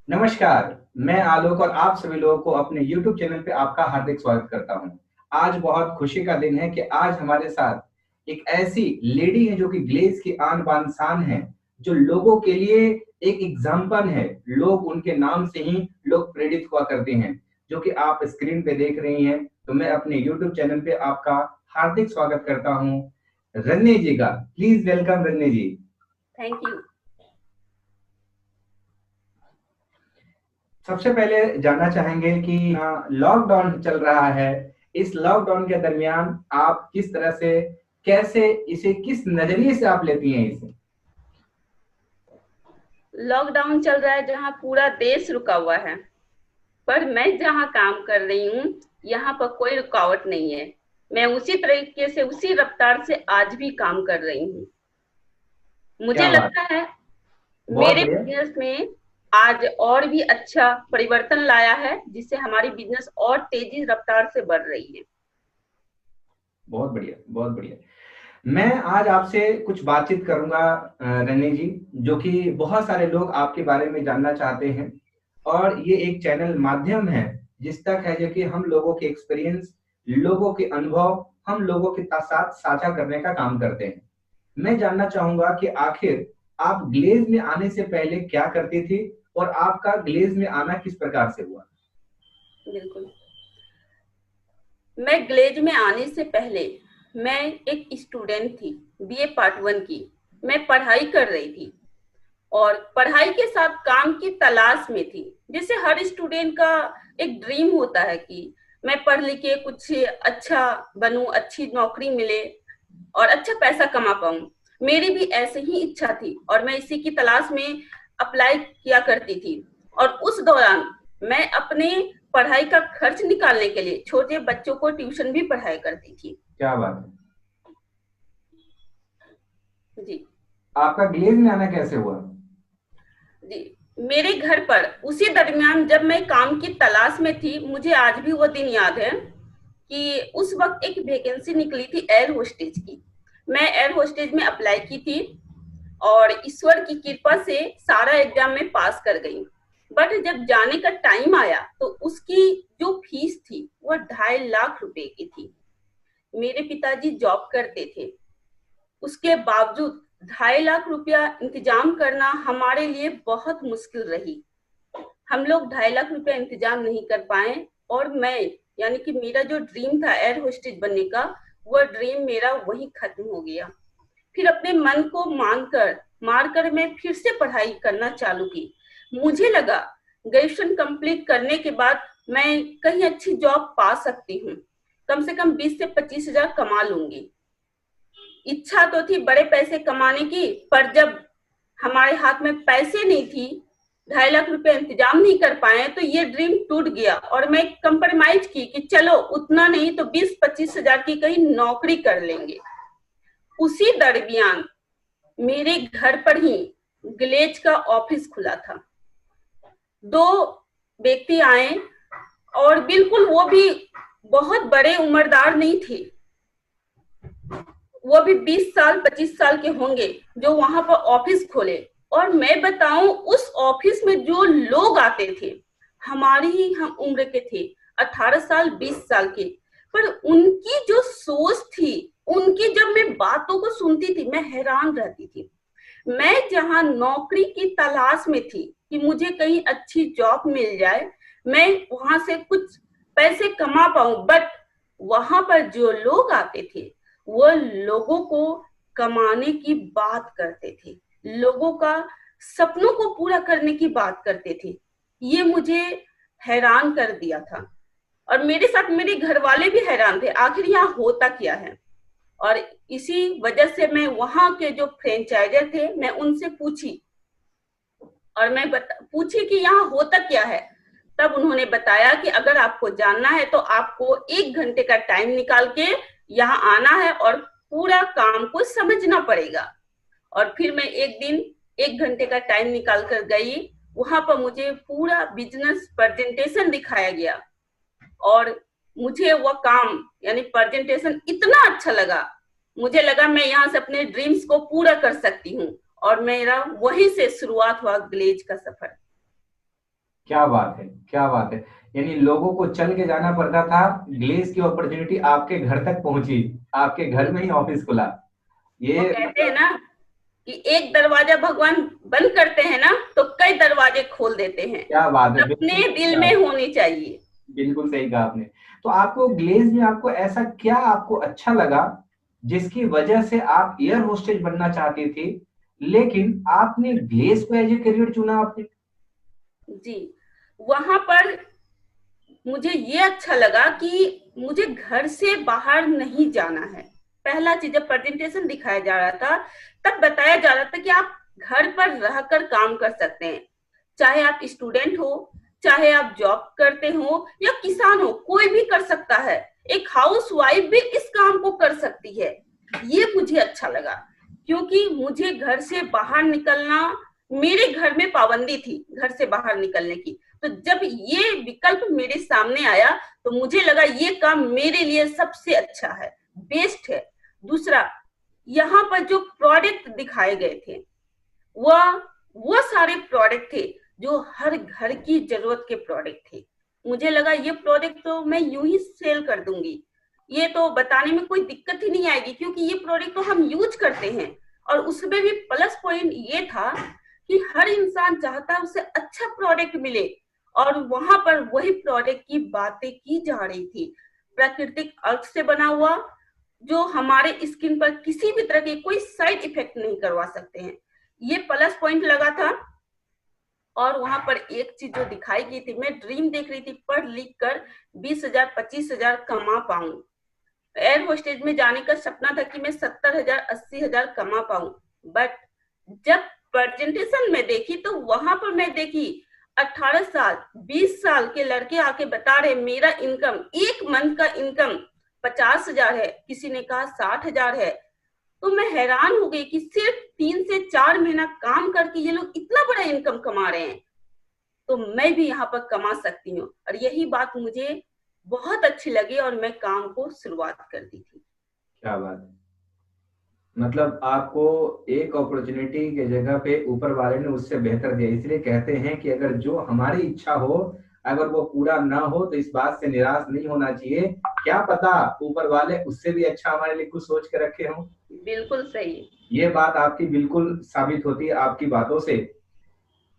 नमस्कार। मैं आलोक और आप सभी लोगों को अपने YouTube चैनल पे आपका हार्दिक स्वागत करता हूं। आज बहुत खुशी का दिन है कि आज हमारे साथ एक ऐसी लेडी है जो कि ग्लेज की आन बान शान है, जो लोगों के लिए एक एग्जाम्पल है। लोग उनके नाम से ही लोग प्रेरित हुआ करते हैं, जो कि आप स्क्रीन पे देख रही हैं। तो मैं अपने YouTube चैनल पे आपका हार्दिक स्वागत करता हूँ, रन्ने जी का। Please welcome Ranne ji. Thank you. सबसे पहले जानना चाहेंगे कि लॉकडाउन चल रहा है। इस लॉकडाउन के दरमियान आप किस तरह से, कैसे इसे, किस नजरिए से आप लेती हैं इसे? लॉकडाउन चल रहा है जहाँ पूरा देश रुका हुआ है, पर मैं जहाँ काम कर रही हूँ यहाँ पर कोई रुकावट नहीं है। मैं उसी तरीके से उसी रफ्तार से आज भी काम कर रही हूँ। मुझे क्या बात। लगता है बहुत मेरे बढ़िया। बिजनेस में आज और भी अच्छा परिवर्तन लाया है, जिससे हमारी बिजनेस और तेजी रफ्तार से बढ़ रही है। बहुत बढ़िया, बहुत बढ़िया। मैं आज आपसे कुछ बातचीत करूंगा रनी जी, जो कि बहुत सारे लोग आपके बारे में जानना चाहते हैं। और ये एक चैनल माध्यम है जिस तक है, जो कि हम लोगों के एक्सपीरियंस, लोगों के अनुभव हम लोगों के साथ साझा करने का काम करते हैं। मैं जानना चाहूंगा कि आखिर आप ग्लेज में आने से पहले क्या करती थी और आपका ग्लेज में आना किस प्रकार से हुआ? बिल्कुल। मैं ग्लेज में आने से पहले मैं एक स्टूडेंट थी, बीए पार्ट वन की। मैं पढ़ाई कर रही थी और पढ़ाई के साथ काम की तलाश में थी। जैसे हर स्टूडेंट का एक ड्रीम होता है कि मैं पढ़ लिख के कुछ अच्छा बनूं, अच्छी नौकरी मिले और अच्छा पैसा कमा पाऊं। मेरी भी ऐसे ही इच्छा थी और मैं इसी की तलाश में अप्लाई किया करती थी। और उस दौरान मैं अपने पढ़ाई का खर्च निकालने के लिए छोटे बच्चों को ट्यूशन भी पढ़ाया करती थी। क्या बात है। जी। आपका ग्लेज में आना कैसे हुआ? जी, मेरे घर पर उसी दरमियान जब मैं काम की तलाश में थी, मुझे आज भी वो दिन याद है कि उस वक्त एक वैकेंसी निकली थी एयर होस्टेज की। मैं एयर होस्टेज में अप्लाई की थी और ईश्वर की कृपा से सारा एग्जाम में पास कर गई। बट जब जाने का टाइम आया तो उसकी जो फीस थी वो 2.5 लाख रुपए की थी। मेरे पिताजी जॉब करते थे, उसके बावजूद 2.5 लाख रुपया इंतजाम करना हमारे लिए बहुत मुश्किल रही। हम लोग 2.5 लाख रुपया इंतजाम नहीं कर पाए और मैं, यानी कि मेरा जो ड्रीम था एयर होस्टेज बनने का, वो ड्रीम मेरा वही खत्म हो गया। फिर अपने मन को मारकर मैं फिर से पढ़ाई करना चालू की। मुझे लगा ग्रेजुएशन कंप्लीट करने के बाद मैं कहीं अच्छी जॉब पा सकती हूँ, कम से कम 20 से 25 हजार कमा लूंगी। इच्छा तो थी बड़े पैसे कमाने की, पर जब हमारे हाथ में पैसे नहीं थी, 2.5 लाख रुपए इंतजाम नहीं कर पाए, तो ये ड्रीम टूट गया और मैं कंप्रोमाइज की कि चलो उतना नहीं तो 20-25 हजार की कहीं नौकरी कर लेंगे। उसी दरमियान मेरे घर पर ही ग्लेज का ऑफिस खुला था। दो व्यक्ति आए और बिल्कुल वो भी बहुत बड़े उम्रदार नहीं थे, वो भी 20 साल 25 साल के होंगे, जो वहां पर ऑफिस खोले। और मैं बताऊं, उस ऑफिस में जो लोग आते थे हमारी ही हम उम्र के थे, 18 साल 20 साल के। पर उनकी जो सोच थी, उनकी जब मैं बातों को सुनती थी मैं हैरान रहती थी। मैं जहां नौकरी की तलाश में थी कि मुझे कहीं अच्छी जॉब मिल जाए, मैं वहां से कुछ पैसे कमा पाऊं, बट वहां पर जो लोग आते थे वो लोगों को कमाने की बात करते थे, लोगों का सपनों को पूरा करने की बात करते थे। ये मुझे हैरान कर दिया था और मेरे साथ मेरे घर वाले भी हैरान थे, आखिर यहाँ होता क्या है। और इसी वजह से मैं वहां के जो फ्रेंचाइजर थे मैं उनसे पूछी और पूछी कि यहाँ होता क्या है। तब उन्होंने बताया कि अगर आपको जानना है तो आपको 1 घंटे का टाइम निकाल के यहाँ आना है और पूरा काम को समझना पड़ेगा। और फिर मैं एक दिन 1 घंटे का टाइम निकाल कर गई। वहां पर मुझे पूरा बिजनेस प्रेजेंटेशन दिखाया गया और मुझे वो काम यानी प्रेजेंटेशन इतना अच्छा लगा, मुझे लगा मैं यहाँ से अपने ड्रीम्स को पूरा कर सकती हूँ। और मेरा वहीं से शुरुआत हुआ ग्लेज का सफर। क्या बात है, क्या बात है। यानी लोगों को चल के जाना पड़ता था, ग्लेस की अपॉर्चुनिटी आपके घर तक पहुंची, आपके घर में ही ऑफिस खुला। वो ये कहते हैं मतलब ना कि एक दरवाजा भगवान बंद करते हैं ना तो कई दरवाजे खोल देते हैं। क्या बात है, बिल्कुल अपने सही दिल कहा, में होनी चाहिए। बिल्कुल सही कहा आपने। तो आपको ग्लेज में आपको ऐसा क्या आपको अच्छा लगा जिसकी वजह से आप एयर होस्टेज बनना चाहती थी, लेकिन आपने ग्लेज को एज ए करियर चुना आपने? जी, वहां पर मुझे ये अच्छा लगा कि मुझे घर से बाहर नहीं जाना है। पहला चीज, जब प्रेजेंटेशन दिखाया जा रहा था तब बताया जा रहा था कि आप घर पर रहकर काम कर सकते हैं, चाहे आप स्टूडेंट हो, चाहे आप जॉब करते हो या किसान हो, कोई भी कर सकता है। एक हाउस वाइफ भी इस काम को कर सकती है। ये मुझे अच्छा लगा, क्योंकि मुझे घर से बाहर निकलना, मेरे घर में पाबंदी थी घर से बाहर निकलने की। तो जब ये विकल्प मेरे सामने आया तो मुझे लगा ये काम मेरे लिए सबसे अच्छा है, बेस्ट है। दूसरा, यहाँ पर जो प्रोडक्ट दिखाए गए थे वह वो सारे प्रोडक्ट थे जो हर घर की जरूरत के प्रोडक्ट थे। मुझे लगा ये प्रोडक्ट तो मैं यूं ही सेल कर दूंगी, ये तो बताने में कोई दिक्कत ही नहीं आएगी, क्योंकि ये प्रोडक्ट तो हम यूज करते हैं। और उसमें भी प्लस पॉइंट ये था कि हर इंसान चाहता है उसे अच्छा प्रोडक्ट मिले, और वहां पर वही प्रोडक्ट की बातें की जा रही थी। प्राकृतिक अर्थ से बना हुआ, जो हमारे स्किन पर किसी भी तरह के कोई साइड इफेक्ट नहीं करवा सकते हैं, ये प्लस पॉइंट लगा था। और वहां पर एक चीज जो दिखाई गई थी, मैं ड्रीम देख रही थी पढ़ लिख कर 20,000 25,000 कमा पाऊं। एयर होस्टेज में जाने का सपना था कि मैं 70,000 80,000 कमा पाऊं। बट जब प्रेजेंटेशन में देखी तो वहां पर मैं देखी 18 साल 20 साल के लड़के आके बता रहे मेरा इनकम, एक मंथ का इनकम 50,000 है, किसी ने कहा 60,000 है। तो मैं हैरान हो गई कि सिर्फ 3 से 4 महीना काम करके ये लोग इतना बड़ा इनकम कमा रहे हैं, तो मैं भी यहाँ पर कमा सकती हूँ। और यही बात मुझे बहुत अच्छी लगी और मैं काम को शुरुआत कर दी थी। क्या बात है। मतलब आपको एक अपॉर्चुनिटी के जगह पे ऊपर वाले ने उससे बेहतर दिया। इसलिए कहते हैं कि अगर जो हमारी इच्छा हो, अगर वो पूरा ना हो तो इस बात से निराश नहीं होना चाहिए। क्या पता ऊपर वाले उससे भी अच्छा हमारे लिए कुछ सोच के रखे हों। बिल्कुल सही। ये बात आपकी बिल्कुल साबित होती है आपकी बातों से।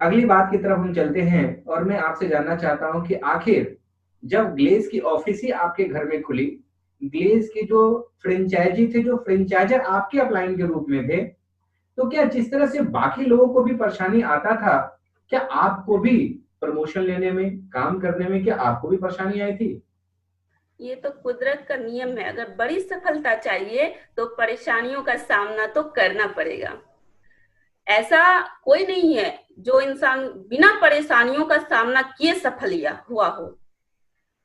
अगली बात की तरफ हम चलते हैं और मैं आपसे जानना चाहता हूं कि आखिर जब ग्लेज की ऑफिस ही आपके घर में खुली, ग्लेज के जो फ्रेंचाइजी थे, जो फ्रेंचाइजर आपके अपलाइन के रूप में थे, तो क्या जिस तरह से बाकी लोगों को भी परेशानी आता था, क्या आपको भी प्रमोशन लेने में, काम करने में, क्या आपको भी परेशानी आई थी? ये तो कुदरत का नियम है, अगर बड़ी सफलता चाहिए तो परेशानियों का सामना तो करना पड़ेगा। ऐसा कोई नहीं है जो इंसान बिना परेशानियों का सामना किए सफल हुआ हो।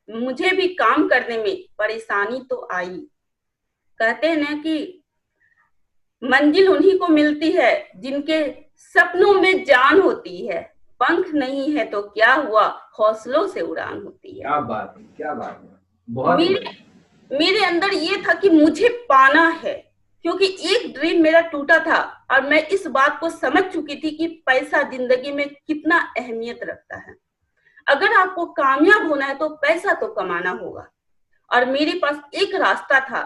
मुझे भी काम करने में परेशानी तो आई। कहते हैं ना कि मंजिल उन्हीं को मिलती है जिनके सपनों में जान होती है, पंख नहीं है तो क्या हुआ, हौसलों से उड़ान होती है। क्या बात है, क्या बात है, बहुत ही मेरे बढ़िया। मेरे अंदर ये था कि मुझे पाना है, क्योंकि एक ड्रीम मेरा टूटा था और मैं इस बात को समझ चुकी थी कि पैसा जिंदगी में कितना अहमियत रखता है। अगर आपको कामयाब होना है तो पैसा तो कमाना होगा। और मेरे पास एक रास्ता था,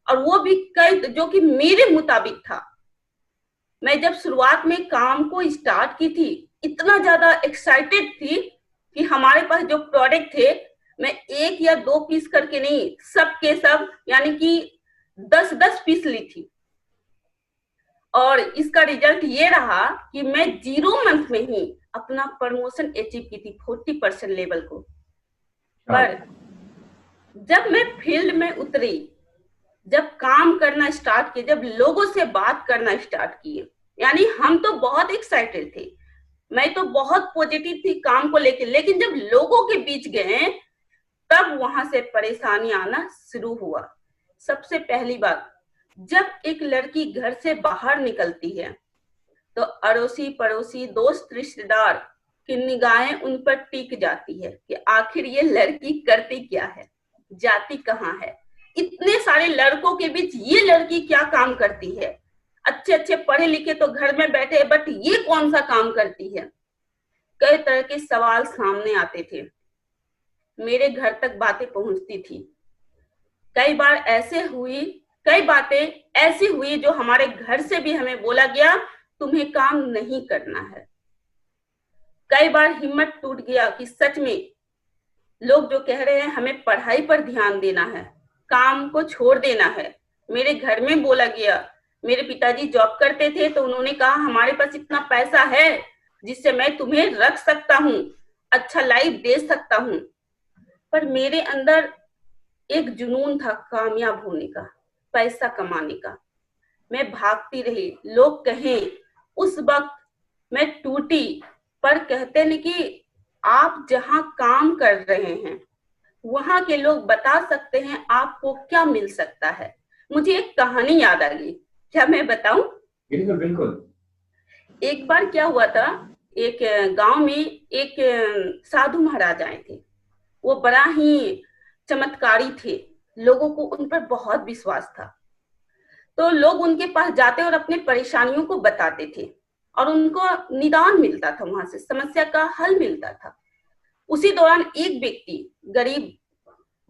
और वो भी कई जो कि मेरे मुताबिक था। मैं जब शुरुआत में काम को स्टार्ट की थी, इतना ज्यादा एक्साइटेड थी कि हमारे पास जो प्रोडक्ट थे, मैं 1 या 2 पीस करके नहीं, सब के सब यानी कि 10-10 पीस ली थी। और इसका रिजल्ट ये रहा कि मैं 0 मंथ में ही अपना प्रमोशन अचीव की थी 40% लेवल को। पर जब मैं फील्ड में उतरी, जब काम करना स्टार्ट किए, जब लोगों से बात करना स्टार्ट किए, यानी हम तो बहुत एक्साइटेड थे, मैं तो बहुत पॉजिटिव थी काम को लेकर, लेकिन जब लोगों के बीच गए तब वहां से परेशानी आना शुरू हुआ। सबसे पहली बात, जब एक लड़की घर से बाहर निकलती है तो अड़ोसी पड़ोसी दोस्त रिश्तेदार की निगाहें उन पर टिक जाती है कि आखिर ये लड़की करती क्या है, जाती कहाँ है, इतने सारे लड़कों के बीच ये लड़की क्या काम करती है, अच्छे अच्छे पढ़े लिखे तो घर में बैठे, बट ये कौन सा काम करती है। कई तरह के सवाल सामने आते थे, मेरे घर तक बातें पहुंचती थी। कई बार ऐसे हुई, कई बातें ऐसी हुई जो हमारे घर से भी हमें बोला गया तुम्हें काम नहीं करना है। कई बार हिम्मत टूट गया कि सच में लोग जो कह रहे हैं हमें पढ़ाई पर ध्यान देना है, काम को छोड़ देना है। मेरे घर में बोला गया, मेरे पिताजी जॉब करते थे तो उन्होंने कहा हमारे पास इतना पैसा है जिससे मैं तुम्हें रख सकता हूँ, अच्छा लाइफ दे सकता हूँ। पर मेरे अंदर एक जुनून था कामयाब होने का, पैसा कमाने का। मैं भागती रही, लोग कहें। उस वक्त मैं टूटी, पर कहते नहीं कि आप जहां काम कर रहे हैं वहां के लोग बता सकते हैं आपको क्या मिल सकता है। मुझे एक कहानी याद आ गई, क्या मैं बताऊं? बिल्कुल बिल्कुल। एक बार क्या हुआ था, एक गांव में एक साधु महाराज आए थे। वो बड़ा ही चमत्कारी थे, लोगों को उन पर बहुत विश्वास था। तो लोग उनके पास जाते और अपने परेशानियों को बताते थे और उनको निदान मिलता था, वहां से समस्या का हल मिलता था। उसी दौरान एक व्यक्ति गरीब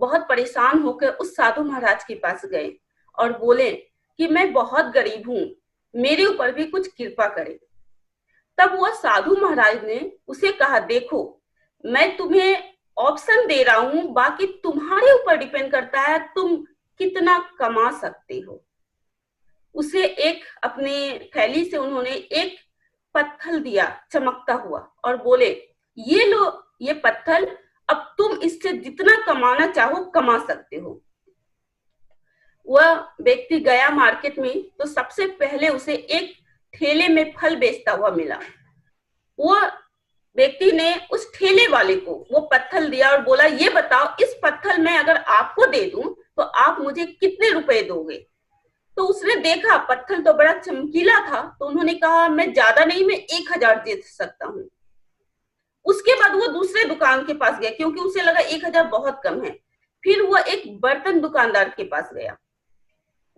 बहुत परेशान होकर उस साधु महाराज के पास गए और बोले कि मैं बहुत गरीब हूं, मेरे ऊपर भी कुछ कृपा करें। तब वह साधु महाराज ने उसे कहा, देखो मैं तुम्हें ऑप्शन दे रहा हूं, बाकी तुम्हारे ऊपर डिपेंड करता है तुम कितना कमा सकते हो। उसे एक अपने थैली से उन्होंने एक पत्थर दिया चमकता हुआ और बोले, ये लो ये पत्थर, अब तुम इससे जितना कमाना चाहो कमा सकते हो। वह व्यक्ति गया मार्केट में तो सबसे पहले उसे एक ठेले में फल बेचता हुआ मिला। वो व्यक्ति ने उस ठेले वाले को वो पत्थर दिया और बोला, ये बताओ इस पत्थर मैं अगर आपको दे दूं तो आप मुझे कितने रुपए दोगे? तो उसने देखा पत्थर तो बड़ा चमकीला था, तो उन्होंने कहा मैं ज्यादा नहीं, मैं 1000 दे सकता हूँ। उसके बाद वो दूसरे दुकान के पास गया क्योंकि उसे लगा 1000 बहुत कम है। फिर वो एक बर्तन दुकानदार के पास गया,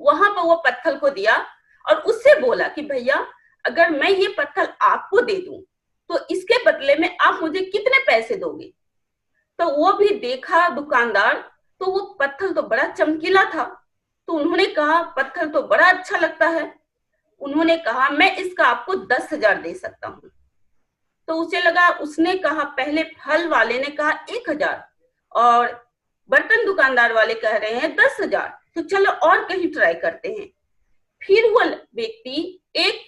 वहां पर वो पत्थर को दिया और उससे बोला कि भैया अगर मैं ये पत्थर आपको दे दूं तो इसके बदले में आप मुझे कितने पैसे दोगे? तो वो भी देखा दुकानदार, तो वो पत्थर तो बड़ा चमकीला था, तो उन्होंने कहा पत्थर तो बड़ा अच्छा लगता है। उन्होंने कहा मैं इसका आपको 10,000 दे सकता हूँ। तो उसे लगा, उसने कहा, पहले फल वाले ने कहा 1000 और बर्तन दुकानदार वाले कह रहे हैं 10,000, तो चलो और कहीं ट्राई करते हैं। फिर वो व्यक्ति एक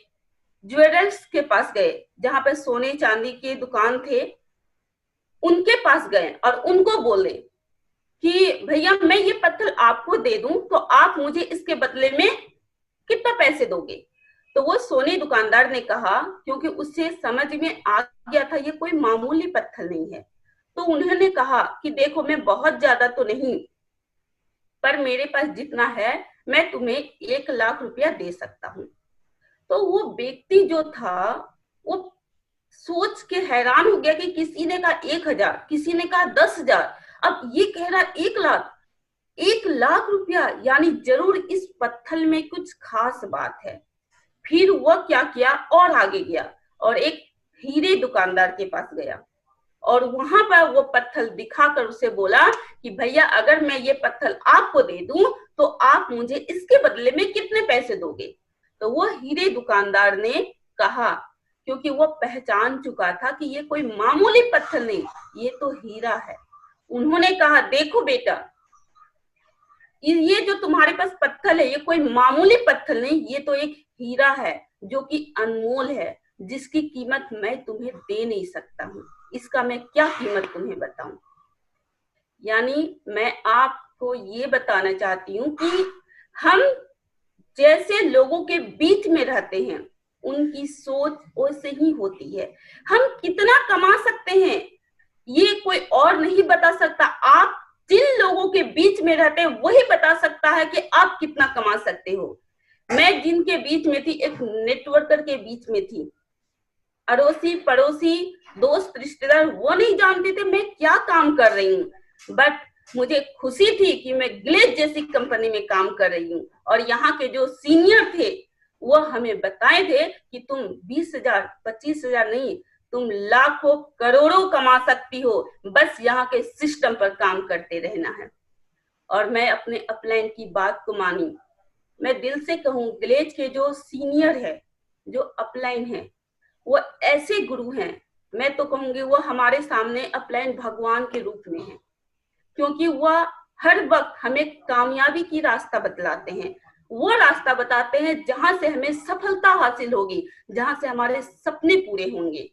ज्वेलर्स के पास गए जहां पे सोने चांदी के दुकान थे, उनके पास गए और उनको बोले कि भैया मैं ये पत्थर आपको दे दूं तो आप मुझे इसके बदले में कितना पैसे दोगे? तो वो सोने दुकानदार ने कहा, क्योंकि उससे समझ में आ गया था ये कोई मामूली पत्थर नहीं है, तो उन्होंने कहा कि देखो मैं बहुत ज्यादा तो नहीं, पर मेरे पास जितना है मैं तुम्हें 1,00,000 रुपया दे सकता हूँ। तो वो व्यक्ति जो था वो सोच के हैरान हो गया कि किसी ने कहा 1,000, किसी ने कहा 10,000, अब ये कह रहा 1,00,000, 1,00,000 रुपया, यानी जरूर इस पत्थर में कुछ खास बात है। फिर वह क्या किया और आगे गया और एक हीरे दुकानदार के पास गया और वहां पर वो पत्थर दिखाकर उसे बोला कि भैया अगर मैं ये पत्थर आपको दे दूं तो आप मुझे इसके बदले में कितने पैसे दोगे? तो वो हीरे दुकानदार ने कहा, क्योंकि वो पहचान चुका था कि ये कोई मामूली पत्थर नहीं, ये तो हीरा है। उन्होंने कहा, देखो बेटा ये जो तुम्हारे पास पत्थर है ये कोई मामूली पत्थर नहीं, ये तो एक हीरा है जो कि अनमोल है, जिसकी कीमत मैं तुम्हें दे नहीं सकता हूँ, इसका मैं क्या कीमत तुम्हें बताऊं। यानी मैं आपको ये बताना चाहती हूँ कि हम जैसे लोगों के बीच में रहते हैं उनकी सोच वैसे ही होती है। हम कितना कमा सकते हैं ये कोई और नहीं बता सकता, आप जिन लोगों के बीच में रहते हैं वही बता सकता है कि आप कितना कमा सकते हो। मैं जिनके बीच में थी, एक नेटवर्कर के बीच में थी, अड़ोसी पड़ोसी दोस्त रिश्तेदार वो नहीं जानते थे मैं क्या काम कर रही हूँ, बट मुझे खुशी थी कि मैं ग्लेज जैसी कंपनी में काम कर रही हूँ और यहाँ के जो सीनियर थे वो हमें बताए थे कि तुम 20,000 25,000 नहीं, तुम लाखों करोड़ों कमा सकती हो, बस यहाँ के सिस्टम पर काम करते रहना है। और मैं अपने अपलाइन की बात को मानी। मैं दिल से कहूँ, ग्लेज के जो सीनियर है, जो अपलाइन है, वो ऐसे गुरु हैं, मैं तो कहूंगी वो हमारे सामने अपलाइन भगवान के रूप में है, क्योंकि वह हर वक्त हमें कामयाबी की रास्ता बतलाते हैं। वो रास्ता बताते हैं जहां से हमें सफलता हासिल होगी, जहां से हमारे सपने पूरे होंगे।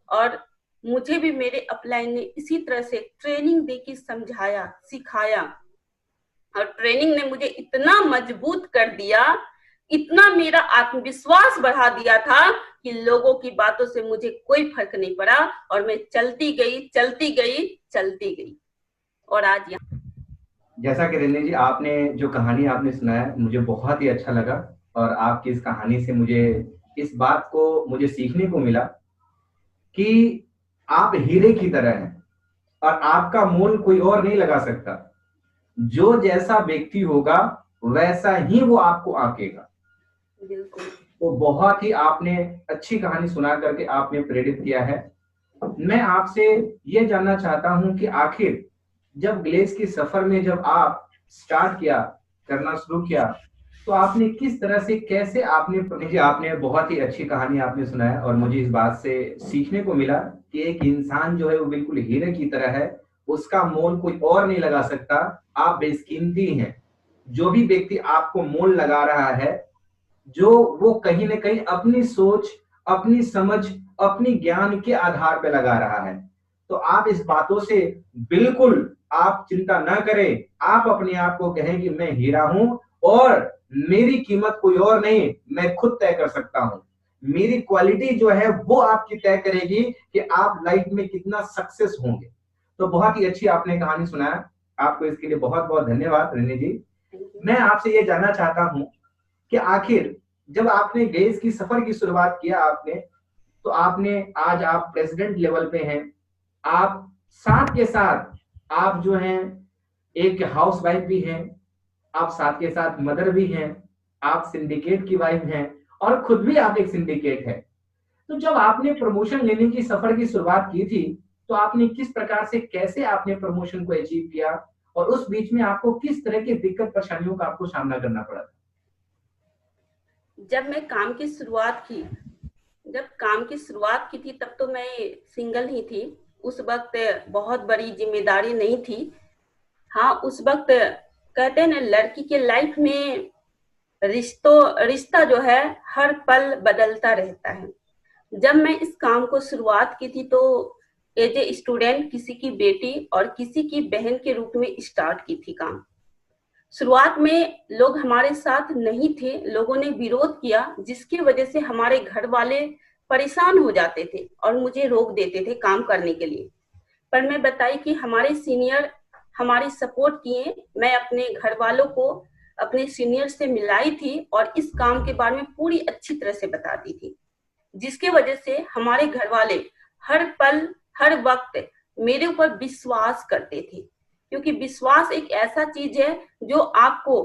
और मुझे भी मेरे अपलाइन ने इसी तरह से ट्रेनिंग देके समझाया, सिखाया, और ट्रेनिंग ने मुझे इतना मजबूत कर दिया, इतना मेरा आत्मविश्वास बढ़ा दिया था कि लोगों की बातों से मुझे कोई फर्क नहीं पड़ा, और मैं चलती गई, चलती गई, चलती गई, और आज यहाँ। जैसा कि रंजनी जी, आपने जो कहानी आपने सुनाया मुझे बहुत ही अच्छा लगा, और आपकी इस कहानी से मुझे इस बात को मुझे सीखने को मिला कि आप हीरे की तरह हैं और आपका मोल कोई और नहीं लगा सकता। जो जैसा व्यक्ति होगा वैसा ही वो आपको आंकेगा। तो बहुत ही आपने अच्छी कहानी सुना करके आपने प्रेरित किया है। मैं आपसे ये जानना चाहता हूं कि आखिर जब ग्लेज के सफर में जब आप स्टार्ट किया, करना शुरू किया, तो आपने किस तरह से, कैसे आपने बहुत ही अच्छी कहानी आपने सुनाया, और मुझे इस बात से सीखने को मिला कि एक इंसान जो है वो बिल्कुल हीरे की तरह है, उसका मोल कोई और नहीं लगा सकता। आप बेशकीमती हैं। जो भी व्यक्ति आपको मोल लगा रहा है, जो वो कहीं ना कहीं अपनी सोच, अपनी समझ, अपनी ज्ञान के आधार पर लगा रहा है। तो आप इस बातों से बिल्कुल आप चिंता ना करें। आप अपने आप को कहें कि मैं हीरा हूं और मेरी कीमत कोई और नहीं, मैं खुद तय कर सकता हूं। मेरी क्वालिटी जो है वो आपकी तय करेगी कि आप लाइफ में कितना सक्सेस होंगे। तो बहुत ही अच्छी आपने कहानी सुनाया, आपको इसके लिए बहुत बहुत धन्यवाद रंजनी जी। मैं आपसे ये जानना चाहता हूं कि आखिर जब आपने ग्लेज की सफर की शुरुआत किया आपने, तो आपने आज आप प्रेसिडेंट लेवल पे हैं, आप साथ के साथ आप जो हैं एक हाउस वाइफ भी हैं, आप साथ के साथ मदर भी हैं, आप सिंडिकेट की वाइफ हैं, और खुद भी आप एक सिंडिकेट है। तो जब आपने प्रमोशन लेने की सफर की शुरुआत की थी, तो आपने किस प्रकार से, कैसे आपने प्रमोशन को अचीव किया, और उस बीच में आपको किस तरह की दिक्कत परेशानियों का आपको सामना करना पड़ा था? जब मैं काम की शुरुआत की, तब तो मैं सिंगल ही थी। उस वक्त बहुत बड़ी जिम्मेदारी नहीं थी। हाँ, उस वक्त कहते हैं ना, लड़की के लाइफ में रिश्ता जो है हर पल बदलता रहता है। जब मैं इस काम को शुरुआत की थी तो एज ए स्टूडेंट, किसी की बेटी और किसी की बहन के रूप में स्टार्ट की थी काम। शुरुआत में लोग हमारे साथ नहीं थे, लोगों ने विरोध किया, जिसकी वजह से हमारे घर वाले परेशान हो जाते थे और मुझे रोक देते थे काम करने के लिए। पर मैं बताई कि हमारे सीनियर हमारी सपोर्ट किए। मैं अपने घर वालों को अपने सीनियर से मिलाई थी और इस काम के बारे में पूरी अच्छी तरह से बताती थी, जिसके वजह से हमारे घर वाले हर पल, हर वक्त मेरे ऊपर विश्वास करते थे, क्योंकि विश्वास एक ऐसा चीज है जो आपको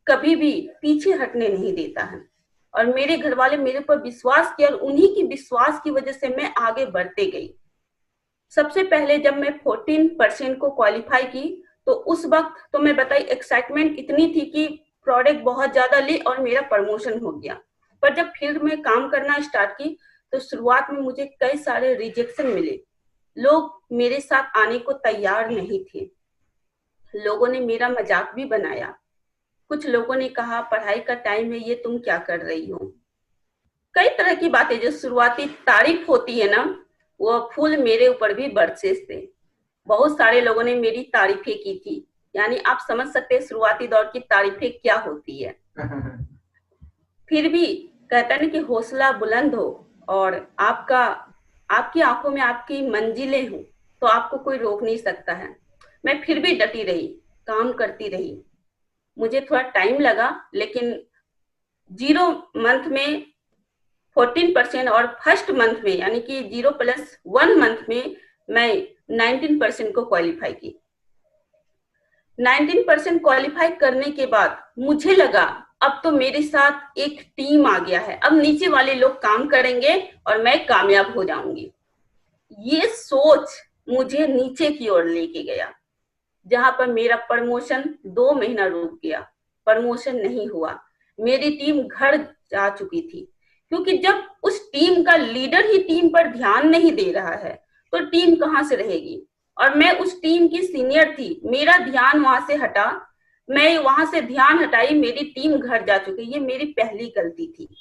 कभी भी पीछे हटने नहीं देता है। और मेरे घर वाले मेरे ऊपर विश्वास किया, और उन्हीं की विश्वास की वजह से मैं आगे बढ़ते गई। सबसे पहले जब मैं 14% को क्वालिफाई की, तो उस वक्त तो मैं बताई एक्साइटमेंट इतनी थी कि प्रोडक्ट बहुत ज्यादा ली और मेरा प्रमोशन हो गया। पर जब फील्ड में काम करना स्टार्ट की तो शुरुआत में मुझे कई सारे रिजेक्शन मिले। लोग मेरे साथ आने को तैयार नहीं थे। लोगों ने मेरा मजाक भी बनाया। कुछ लोगों ने कहा, पढ़ाई का टाइम है, ये तुम क्या कर रही हो। कई तरह की बातें, जो शुरुआती तारीफ होती है ना, वो फूल मेरे ऊपर भी बरसे थे। बहुत सारे लोगों ने मेरी तारीफें की थी। यानी आप समझ सकते हैं शुरुआती दौर की तारीफें क्या होती है। फिर भी कहता है ना कि हौसला बुलंद हो और आपकी आंखों में आपकी मंजिलें हो, तो आपको कोई रोक नहीं सकता है। मैं फिर भी डटी रही, काम करती रही। मुझे थोड़ा टाइम लगा, लेकिन 0 मंथ में 14% और फर्स्ट मंथ में, यानी कि 0+1 मंथ में मैं 19% को क्वालिफाई की। 19% क्वालिफाई करने के बाद मुझे लगा अब तो मेरे साथ एक टीम आ गया है, अब नीचे वाले लोग काम करेंगे और मैं कामयाब हो जाऊंगी। ये सोच मुझे नीचे की ओर लेके गया, जहां पर मेरा प्रमोशन 2 महीना रुक गया, प्रमोशन नहीं हुआ, मेरी टीम घर जा चुकी थी। क्योंकि जब उस टीम का लीडर ही टीम पर ध्यान नहीं दे रहा है तो टीम कहां से रहेगी। और मैं उस टीम की सीनियर थी, मेरा ध्यान वहां से हटा, मैं वहां से ध्यान हटाई, मेरी टीम घर जा चुकी। ये मेरी पहली गलती थी।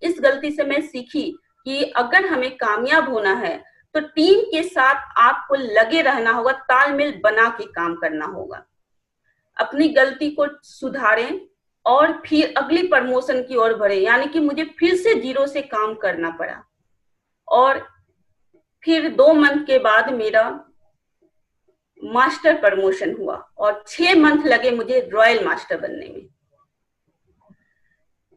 इस गलती से मैं सीखी कि अगर हमें कामयाब होना है तो टीम के साथ आपको लगे रहना होगा, तालमेल बना के काम करना होगा। अपनी गलती को सुधारें और फिर अगली प्रमोशन की ओर बढ़े। यानी कि मुझे फिर से जीरो से काम करना पड़ा और फिर 2 मंथ के बाद मेरा मास्टर प्रमोशन हुआ और 6 मंथ लगे मुझे रॉयल मास्टर बनने में।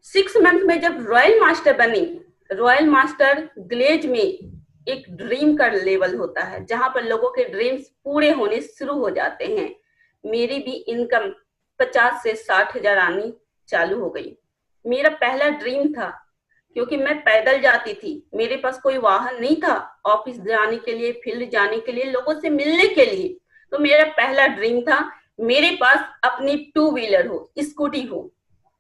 6 मंथ में जब रॉयल मास्टर बनी, रॉयल मास्टर ग्लेज में एक ड्रीम का लेवल होता है जहां पर लोगों के ड्रीम्स पूरे होने शुरू हो जाते हैं। मेरी भी इनकम 50 से 60 हजार आनी चालू हो गई। मेरा पहला ड्रीम था, क्योंकि मैं पैदल जाती थी, मेरे पास कोई वाहन नहीं था ऑफिस जाने के लिए, फील्ड जाने के लिए, लोगों से मिलने के लिए। तो मेरा पहला ड्रीम था मेरे पास अपनी 2 व्हीलर हो, स्कूटी हो।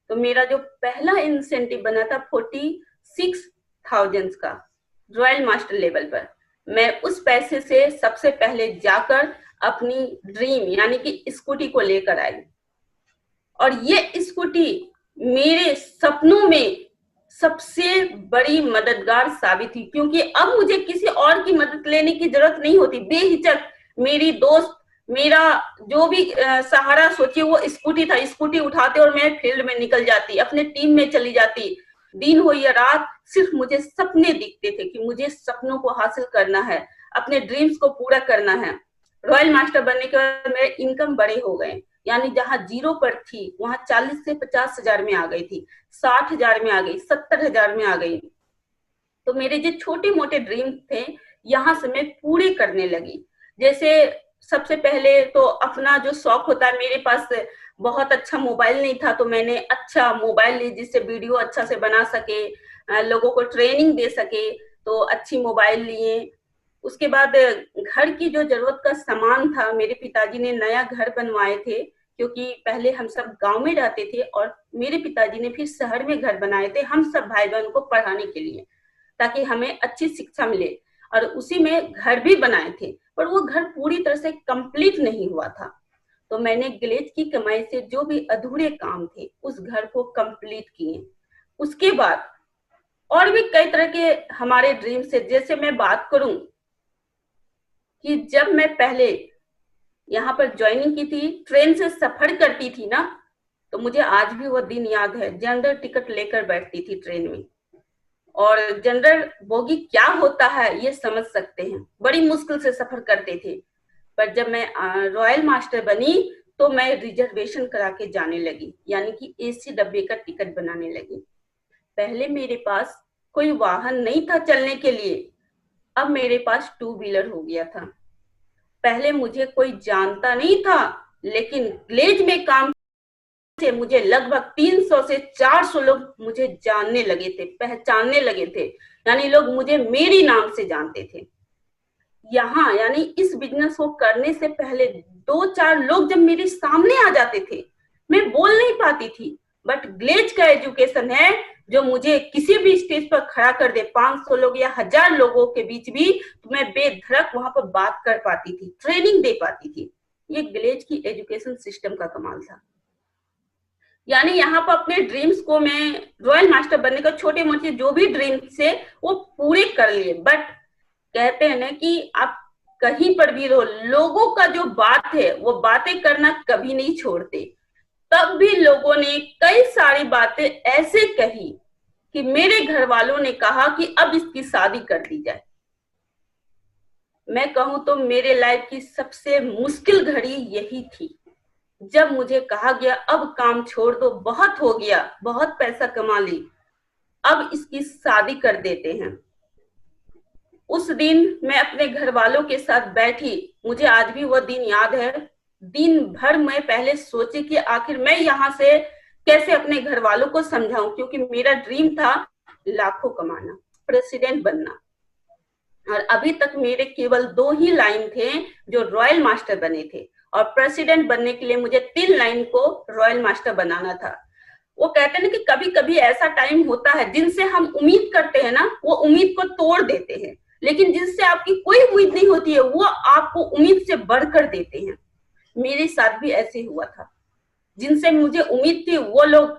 तो मेरा जो पहला इंसेंटिव बना था 46,000 का रॉयल मास्टर लेवल पर। मैं उस पैसे से सबसे पहले जाकर अपनी ड्रीम यानी कि स्कूटी को लेकर आई और ये स्कूटी मेरे सपनों में सबसे बड़ी मददगार साबित हुई। क्योंकि अब मुझे किसी और की मदद लेने की जरूरत नहीं होती। बेहिचक मेरी दोस्त, मेरा जो भी सहारा सोचिए वो स्कूटी था, स्कूटी उठाते और मैं फील्ड में निकल जाती, अपने टीम में चली जाती। दिन हो या रात सिर्फ मुझे सपने दिखते थे कि मुझे सपनों को हासिल करना है, अपने ड्रीम्स को पूरा करना है। रॉयल मास्टर बनने के बाद मेरे इनकम बड़े हो गए, यानी जहां जीरो पर थी वहां 40 से 50 हजार में आ गई थी, 60 हजार में आ गई, 70 हजार में आ गई। तो मेरे जो छोटे मोटे ड्रीम थे यहाँ से मैं पूरे करने लगी। जैसे सबसे पहले तो अपना जो शौक होता है, मेरे पास बहुत अच्छा मोबाइल नहीं था तो मैंने अच्छा मोबाइल ली जिससे वीडियो अच्छा से बना सके, लोगों को ट्रेनिंग दे सके, तो अच्छी मोबाइल लिए। उसके बाद घर की जो जरूरत का सामान था, मेरे पिताजी ने नया घर बनवाए थे, क्योंकि पहले हम सब गांव में रहते थे और मेरे पिताजी ने फिर शहर में घर बनाए थे हम सब भाई बहन को पढ़ाने के लिए, ताकि हमें अच्छी शिक्षा मिले। और उसी में घर भी बनाए थे, पर वो घर पूरी तरह से कंप्लीट नहीं हुआ था। तो मैंने ग्लेज की कमाई से जो भी अधूरे काम थे उस घर को कंप्लीट किए। उसके बाद और भी कई तरह के हमारे ड्रीम्स है। जैसे मैं बात करूं कि जब मैं पहले यहाँ पर ज्वाइनिंग की थी, ट्रेन से सफर करती थी ना, तो मुझे आज भी वो दिन याद है। जनरल टिकट लेकर बैठती थी ट्रेन में और जनरल बोगी क्या होता है ये समझ सकते हैं, बड़ी मुश्किल से सफर करते थे। पर जब मैं रॉयल मास्टर बनी तो मैं रिजर्वेशन करा के जाने लगी, यानी कि एसी डब्बे का टिकट बनाने लगी। पहले मेरे पास कोई वाहन नहीं था चलने के लिए, अब मेरे पास 2 व्हीलर हो गया था। पहले मुझे कोई जानता नहीं था, लेकिन ग्लेज में काम से मुझे लगभग 300 से 400 लोग मुझे जानने लगे थे, पहचानने लगे थे, यानी लोग मुझे मेरी नाम से जानते थे। यहाँ यानी इस बिजनेस को करने से पहले 2-4 लोग जब मेरे सामने आ जाते थे, मैं बोल नहीं पाती थी, बट ग्लेज का एजुकेशन है जो मुझे किसी भी स्टेज पर खड़ा कर दे, 500 लोग या 1000 लोगों के बीच भी, तो मैं बेधड़क वहां पर बात कर पाती थी, ट्रेनिंग दे पाती थी। ये ग्लेज की एजुकेशन सिस्टम का कमाल था। यानी यहाँ पर अपने ड्रीम्स को मैं रॉयल मास्टर बनने का छोटे मोटे जो भी ड्रीम्स थे वो पूरे कर लिए। बट कहते हैं ना कि आप कहीं पर भी रहो, लोगों का जो बात है वो बातें करना कभी नहीं छोड़ते। तब भी लोगों ने कई सारी बातें ऐसे कही कि मेरे घर वालों ने कहा कि अब इसकी शादी कर दी जाए। मैं कहूं तो मेरे लाइफ की सबसे मुश्किल घड़ी यही थी, जब मुझे कहा गया अब काम छोड़ दो, बहुत हो गया, बहुत पैसा कमा ली, अब इसकी शादी कर देते हैं। उस दिन मैं अपने घर वालों के साथ बैठी, मुझे आज भी वो दिन याद है। दिन भर मैं पहले सोची कि आखिर मैं यहाँ से कैसे अपने घर वालों को समझाऊं, क्योंकि मेरा ड्रीम था लाखों कमाना, प्रेसिडेंट बनना। और अभी तक मेरे केवल 2 ही लाइन थे जो रॉयल मास्टर बने थे, और प्रेसिडेंट बनने के लिए मुझे 3 लाइन को रॉयल मास्टर बनाना था। वो कहते हैं ना कि कभी कभी ऐसा टाइम होता है जिनसे हम उम्मीद करते हैं ना, वो उम्मीद को तोड़ देते हैं, लेकिन जिनसे आपकी कोई उम्मीद नहीं होती है वो आपको उम्मीद से बढ़कर देते हैं। मेरे साथ भी ऐसे हुआ था। जिनसे मुझे उम्मीद थी वो लोग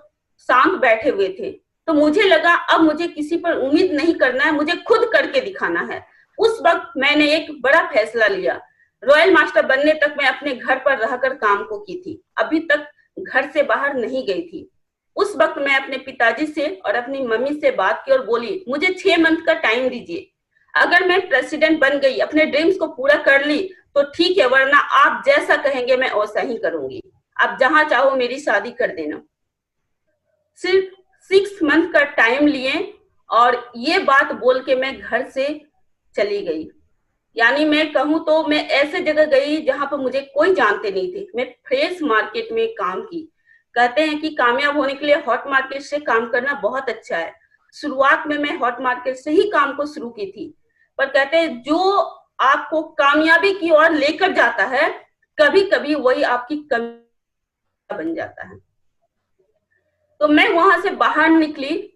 शांत बैठे हुए थे, तो मुझे लगा अब मुझे किसी पर उम्मीद नहीं करना है, मुझे खुद करके दिखाना है। उस वक्त मैंने एक बड़ा फैसला लिया। रॉयल मास्टर बनने तक मैं अपने घर पर रहकर काम को की थी, अभी तक घर से बाहर नहीं गई थी। उस वक्त मैं अपने पिताजी से और अपनी मम्मी से बात की और बोली, मुझे 6 मंथ का टाइम दीजिए। अगर मैं प्रेसिडेंट बन गई, अपने ड्रीम्स को पूरा कर ली तो ठीक है, वरना आप जैसा कहेंगे मैं वैसा ही करूंगी। आप जहां चाहो मेरी शादी कर देना। सिर्फ 6 मंथ का टाइम लिए और ये बात बोल के मैं घर से चली गई। यानी मैं कहूँ तो मैं ऐसे जगह गई जहां पर मुझे कोई जानते नहीं थे। मैं फ्रेश मार्केट में काम की। कहते हैं कि कामयाब होने के लिए हॉट मार्केट से काम करना बहुत अच्छा है। शुरुआत में मैं हॉट मार्केट से ही काम को शुरू की थी, पर कहते हैं जो आपको कामयाबी की ओर लेकर जाता है, कभी कभी वही आपकी कमी बन जाता है। तो मैं वहां से बाहर निकली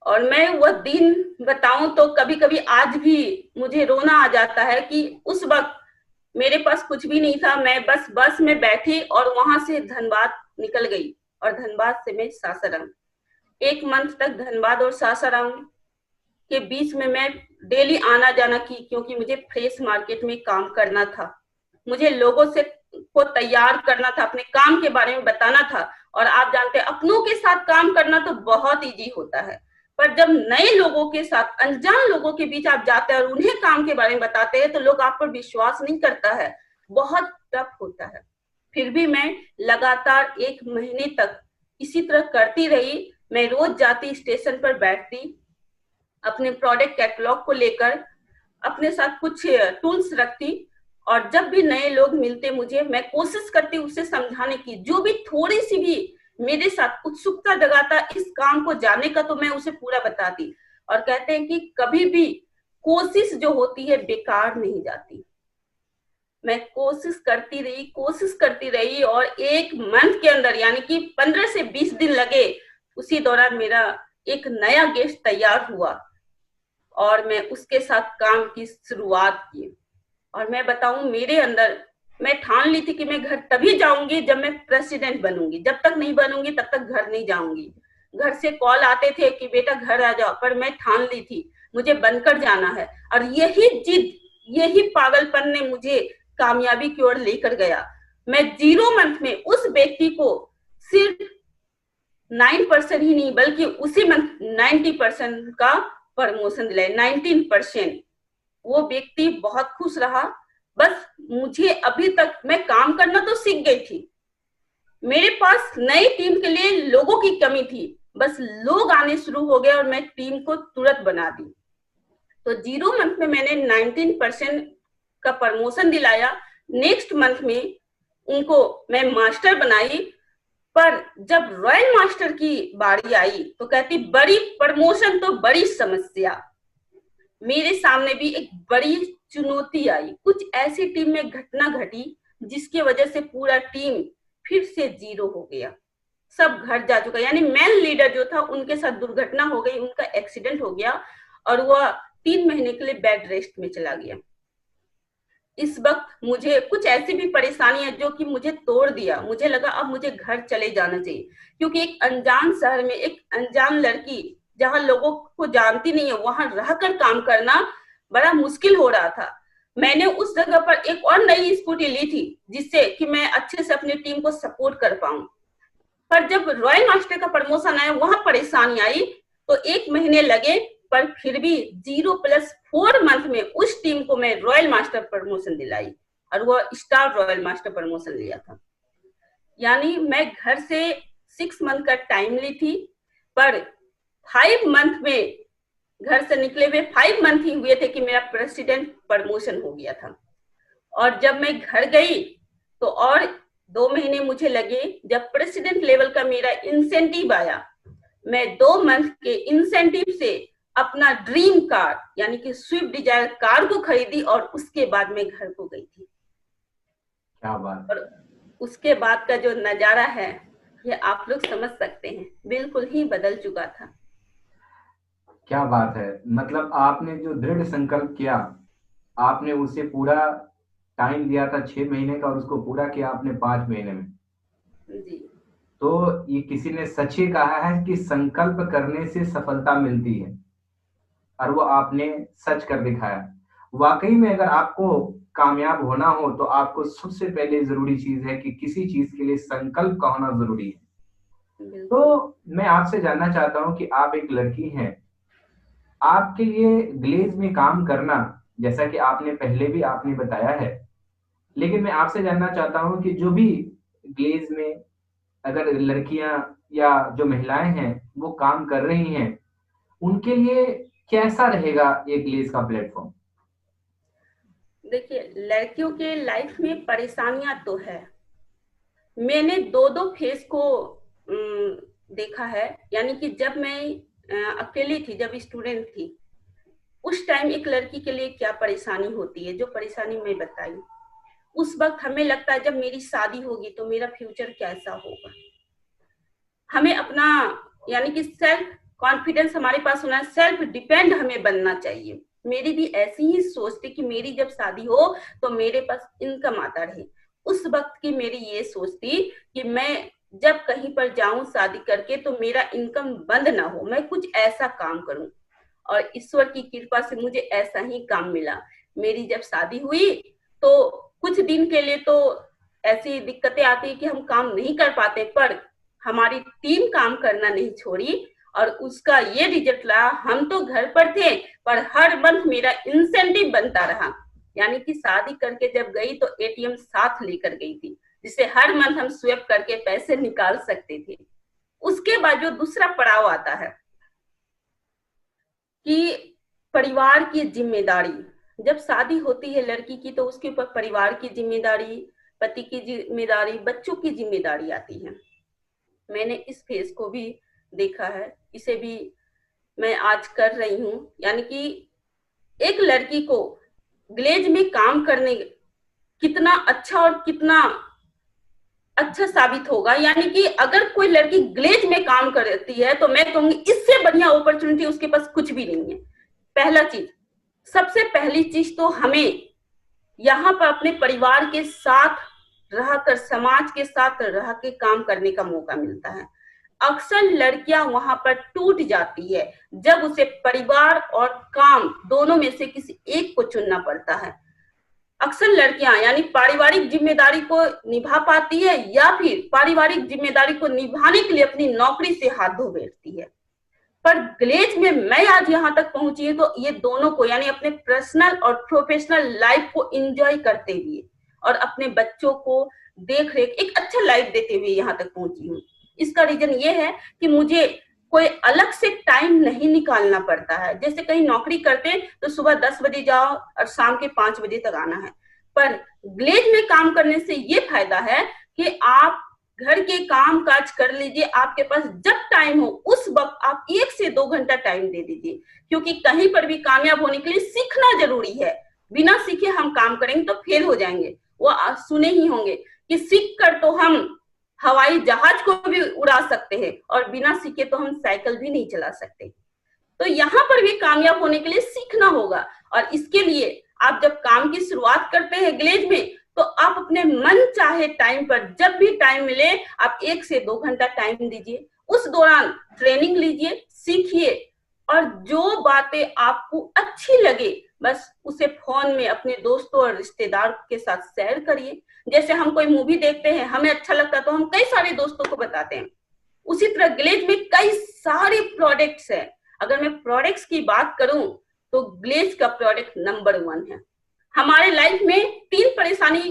और मैं वह दिन बताऊं तो कभी कभी आज भी मुझे रोना आ जाता है कि उस वक्त मेरे पास कुछ भी नहीं था। मैं बस में बैठी और वहां से धनबाद निकल गई, और धनबाद से मैं सासाराम। 1 मंथ तक धनबाद और सासाराम के बीच में मैं डेली आना जाना की, क्योंकि मुझे फ्रेश मार्केट में काम करना था। मुझे लोगों से को तैयार करना था, अपने काम के बारे में बताना था। और आप जानते हैं अपनों के साथ काम करना तो बहुत इजी होता है, पर जब नए लोगों के साथ, अनजान लोगों के बीच आप जाते हैं और उन्हें काम के बारे में बताते हैं तो लोग आप पर विश्वास नहीं करता है, बहुत टफ होता है। फिर भी मैं लगातार 1 महीने तक इसी तरह करती रही। मैं रोज जाती, स्टेशन पर बैठती, अपने प्रोडक्ट कैटलॉग को लेकर अपने साथ कुछ टूल्स रखती, और जब भी नए लोग मिलते मुझे, मैं कोशिश करती उसे समझाने की। जो भी थोड़ी सी भी मेरे साथ उत्सुकता जगाता इस काम को जानने का, तो मैं उसे पूरा बताती। और कहते हैं कि कभी भी कोशिश जो होती है बेकार नहीं जाती। मैं कोशिश करती रही और 1 मंथ के अंदर, यानी कि 15 से 20 दिन लगे, उसी दौरान मेरा एक नया गेस्ट तैयार हुआ और मैं उसके साथ काम की शुरुआत की। और मैं बताऊं, मेरे अंदर मैं ठान ली थी कि मैं घर तभी जाऊंगी जब मैं प्रेसिडेंट बनूंगी। जब तक नहीं बनूंगी तब तक घर नहीं जाऊंगी। घर से कॉल आते थे कि बेटा घर आ जाओ, पर मैं ठान ली थी मुझे बनकर जाना है। और यही जिद, यही पागलपन ने मुझे कामयाबी की ओर लेकर गया। मैं 0 मंथ में उस व्यक्ति को सिर्फ 9% ही नहीं, बल्कि उसी मंथ 90% का प्रमोशन दिलाए। 19%। वो व्यक्ति बहुत खुश रहा। बस मुझे अभी तक, मैं काम करना तो सीख गई थी, मेरे पास नई टीम के लिए लोगों की कमी थी। बस लोग आने शुरू हो गए और मैं टीम को तुरंत बना दी। तो 0 मंथ में मैंने 19% का प्रमोशन दिलाया। नेक्स्ट मंथ में उनको मैं मास्टर बनाई। पर जब रॉयल मास्टर की बारी आई तो कहती, बड़ी प्रमोशन तो बड़ी समस्या। मेरे सामने भी एक बड़ी चुनौती आई। कुछ ऐसी टीम में घटना घटी जिसकी वजह से पूरा टीम फिर से 0 हो गया। सब घर जा चुका, यानी मेन लीडर जो था उनके साथ दुर्घटना हो गई, उनका एक्सीडेंट हो गया और वह 3 महीने के लिए बेड रेस्ट में चला गया। इस वक्त मुझे कुछ ऐसी भी परेशानियां जो कि मुझे तोड़ दिया। मुझे लगा अब मुझे घर चले जाना चाहिए, क्योंकि एक अनजान शहर में एक अनजान लड़की जहां लोगों को जानती नहीं है, वहां रहकर काम करना बड़ा मुश्किल हो रहा था। मैंने उस जगह पर एक और नई स्कूटी ली थी जिससे कि मैं अच्छे से अपनी टीम को सपोर्ट कर पाऊं। पर जब रॉयल मास्टर का प्रमोशन आया, वहां परेशानी आई। तो 1 महीने लगे, पर फिर भी 0+4 मंथ में उस टीम को मैं रॉयल मास्टर प्रमोशन दिलाई और वह स्टार रॉयल मास्टर प्रमोशन लिया था। यानी मैं घर से 6 मंथ का टाइम ली थी, पर 5 मंथ में, घर से निकले हुए 5 मंथ ही हुए थे कि मेरा प्रेसिडेंट प्रमोशन हो गया था। और जब मैं घर गई तो और 2 महीने मुझे लगे। जब प्रेसिडेंट लेवल का मेरा इंसेंटिव आया, मैं 2 मंथ के इंसेंटिव से अपना ड्रीम कार यानी कि स्विफ्ट डिजायर कार को खरीदी और उसके बाद मैं घर को गई थी। क्या बात। और उसके बाद का जो नजारा है ये आप लोग समझ सकते हैं, बिल्कुल ही बदल चुका था। क्या बात है, मतलब आपने जो दृढ़ संकल्प किया, आपने उसे पूरा टाइम दिया था 6 महीने का और उसको पूरा किया आपने 5 महीने में। जी तो ये किसी ने सच ही कहा है कि संकल्प करने से सफलता मिलती है, और वो आपने सच कर दिखाया। वाकई में अगर आपको कामयाब होना हो तो आपको सबसे पहले जरूरी चीज है कि किसी चीज के लिए संकल्प का होना जरूरी है। तो बिल्कुल। मैं आपसे जानना चाहता हूँ कि आप एक लड़की हैं, आपके लिए ग्लेज में काम करना, जैसा कि आपने पहले भी आपने बताया है, लेकिन मैं आपसे जानना चाहता हूँ कि जो भी ग्लेज में अगर लड़कियां या जो महिलाएं हैं वो काम कर रही हैं, उनके लिए कैसा रहेगा ये ग्लेज का प्लेटफॉर्म? देखिए, लड़कियों के लाइफ में परेशानियां तो है। मैंने दो दो फेस को देखा है। यानी कि जब मैं अकेली थी, जब स्टूडेंट थी, उस टाइम एक लड़की के लिए क्या परेशानी होती है, जो परेशानी मैं बताई। उस वक्त हमें लगता है जब मेरी शादी होगी तो मेरा फ्यूचर कैसा होगा। हमें अपना यानी कि सेल्फ कॉन्फिडेंस हमारे पास होना है, सेल्फ डिपेंड हमें बनना चाहिए। मेरी भी ऐसी ही सोच थी कि मेरी जब शादी हो तो मेरे पास इनकम आता रहे। उस वक्त की मेरी ये सोच थी कि मैं जब कहीं पर जाऊं शादी करके तो मेरा इनकम बंद ना हो, मैं कुछ ऐसा काम करूं। और ईश्वर की कृपा से मुझे ऐसा ही काम मिला। मेरी जब शादी हुई तो कुछ दिन के लिए तो ऐसी दिक्कतें आती है कि हम काम नहीं कर पाते, पर हमारी टीम काम करना नहीं छोड़ी और उसका ये रिजल्ट रहा। हम तो घर पर थे पर हर मंथ मेरा इंसेंटिव बनता रहा। यानी कि शादी करके जब गई तो एटीएम साथ लेकर गई थी, जिससे हर मंथ हम स्वेप करके पैसे निकाल सकते थे। उसके बाद जो दूसरा पड़ाव आता है कि परिवार की जिम्मेदारी। जब शादी होती है लड़की की तो उसके ऊपर परिवार की जिम्मेदारी, पति की जिम्मेदारी, बच्चों की जिम्मेदारी आती है। मैंने इस फेज को भी देखा है, इसे भी मैं आज कर रही हूँ। यानी कि एक लड़की को ग्लेज में काम करने कितना अच्छा और कितना अच्छा साबित होगा। यानी कि अगर कोई लड़की ग्लेज में काम करती है तो मैं कहूंगी इससे बढ़िया अपॉर्चुनिटी उसके पास कुछ भी नहीं है। पहला चीज, सबसे पहली चीज तो हमें यहाँ पर अपने परिवार के साथ रहकर, समाज के साथ रह के काम करने का मौका मिलता है। अक्सर लड़कियां वहां पर टूट जाती है जब उसे परिवार और काम दोनों में से किसी एक को चुनना पड़ता है। अक्सर लड़कियां यानी पारिवारिक जिम्मेदारी को निभा पाती है या फिर पारिवारिक जिम्मेदारी को निभाने के लिए अपनी नौकरी से हाथ धो बैठती है। पर ग्लेज में मैं आज यहाँ तक पहुंची है तो ये दोनों को यानी अपने पर्सनल और प्रोफेशनल लाइफ को एंजॉय करते हुए और अपने बच्चों को देख रेख एक अच्छा लाइफ देते हुए यहाँ तक पहुंची हूँ। इसका रीजन ये है कि मुझे कोई अलग से टाइम नहीं निकालना पड़ता है। जैसे कहीं नौकरी करते तो सुबह 10 बजे जाओ और शाम के 5 बजे तक आना है, पर ग्लेज में काम करने से ये फायदा है कि आप घर के काम काज कर लीजिए, आपके पास जब टाइम हो उस वक्त आप 1 से 2 घंटा टाइम दे दीजिए। क्योंकि कहीं पर भी कामयाब होने के लिए सीखना जरूरी है। बिना सीखे हम काम करेंगे तो फेल हो जाएंगे। वो आप सुने ही होंगे कि सीख कर तो हम हवाई जहाज को भी उड़ा सकते हैं और बिना सीखे तो हम साइकिल भी नहीं चला सकते। तो यहाँ पर भी कामयाब होने के लिए सीखना होगा। और इसके लिए आप जब काम की शुरुआत करते हैं ग्लेज में तो आप अपने मन चाहे टाइम पर जब भी टाइम मिले आप 1 से 2 घंटा टाइम दीजिए। उस दौरान ट्रेनिंग लीजिए, सीखिए और जो बातें आपको अच्छी लगे बस उसे फोन में अपने दोस्तों और रिश्तेदार के साथ शेयर करिए। जैसे हम कोई मूवी देखते हैं, हमें अच्छा लगता है तो हम कई सारे दोस्तों को बताते हैं। उसी तरह ग्लेज में कई सारे प्रोडक्ट्स हैं। अगर मैं प्रोडक्ट्स की बात करूं तो ग्लेज का प्रोडक्ट नंबर 1 है। हमारे लाइफ में 3 परेशानी